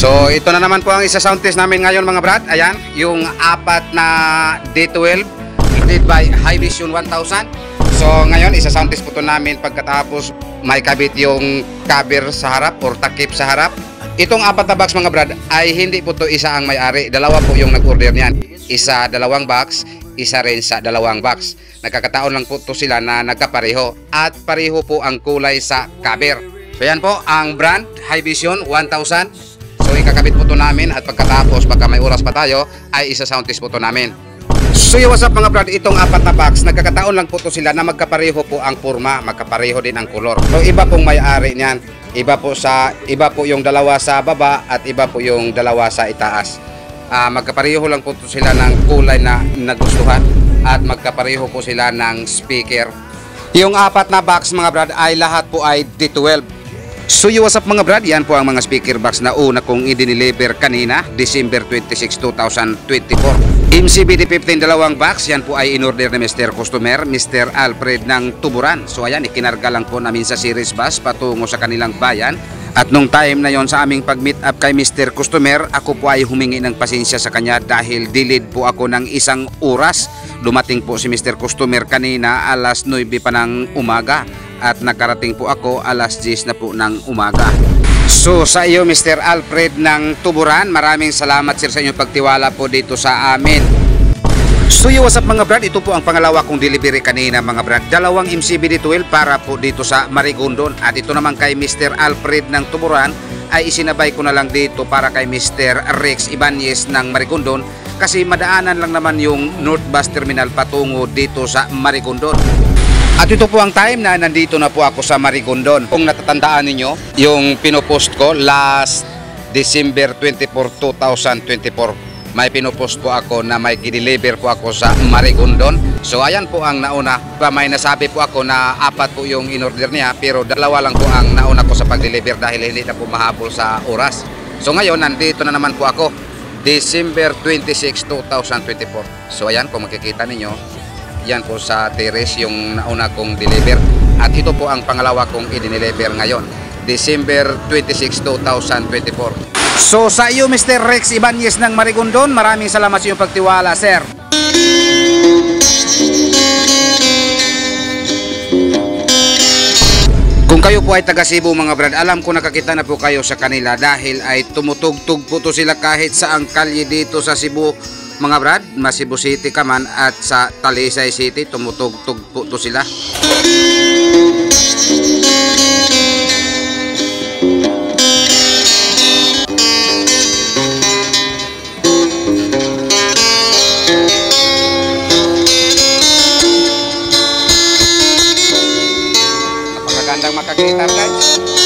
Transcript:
So ito na naman po ang isa sound test namin ngayon mga brad. Ayan, yung apat na D12 made by Hivision 1000. So ngayon isa sound test po ito namin pagkatapos may kabit yung cover sa harap or takip sa harap. Itong apat na box mga brad ay hindi po ito isa ang may-ari. Dalawa po yung nag-order niyan. Isa dalawang box, isa rin sa dalawang box. Nagkakataon lang po ito sila na nagkapareho at pareho po ang kulay sa cover. So yan po ang brand Hivision 1000. So ikakabit po ito namin at pagkatapos baka may oras pa tayo ay isa sound test po ito namin. So what's up mga brad, itong apat na box nagkakataon lang po ito sila na magkapareho po ang forma, magkapareho din ang color. So iba pong may-ari niyan. Iba po yung dalawa sa baba at iba po yung dalawa sa itaas. Magkapareho lang po ito sila ng kulay na nagustuhan at magkapareho po sila ng speaker. Yung apat na box mga brad ay lahat po ay D12. So what's up mga brad, yan po ang mga speaker box na una kong i-deliver kanina, December 26, 2024. MCBD15 dalawang box, yan po ay in-order ni Mr. Customer, Mr. Alfred ng Tuburan. So ayan, ikinarga lang po namin sa series bus patungo sa kanilang bayan. At nung time na yon sa aming pag-meet up kay Mr. Customer, ako po ay humingi ng pasensya sa kanya dahil delayed po ako ng isang oras. Dumating po si Mr. Customer kanina alas 9 pa ng umaga at nakarating po ako alas 10 na po ng umaga. So sa iyo Mr. Alfred ng Tuburan, maraming salamat sir sa inyong pagtiwala po dito sa amin. So what's up mga brad, ito po ang pangalawa kong delivery kanina mga brad. Dalawang MCBD12 para po dito sa Marigondon. At ito naman kay Mr. Alfred ng Tuburan ay isinabay ko na lang dito para kay Mr. Rex Ibanez ng Marigondon. Kasi madaanan lang naman yung North Bus Terminal patungo dito sa Marigondon. At ito po ang time na nandito na po ako sa Marigondon. Kung natatandaan ninyo, yung pinopost ko last December 24, 2024. May pinopost po ako na may gideliver po ako sa Marigondon. So ayan po ang nauna. May nasabi po ako na apat po yung in-order niya pero dalawa lang po ang nauna ko sa pag-deliver dahil hindi na po mahabol sa oras. So ngayon nandito na naman po ako. December 26, 2024. So ayan, kung makikita ninyo, yan po sa terrace yung nauna kong deliver. At ito po ang pangalawa kong i-deliver ngayon. December 26, 2024. So sa iyo Mr. Rex Ibanez ng Marigondon, maraming salamat sa iyong pagtiwala sir. Kung kayo po ay taga Cebu mga brad, alam ko nakakita na po kayo sa kanila dahil ay tumutugtog po to sila kahit sa ang kalye dito sa Cebu mga brad, Cebu City ka man at sa Talisay City, tumutugtog po to sila. Napakagandang makagitar guys.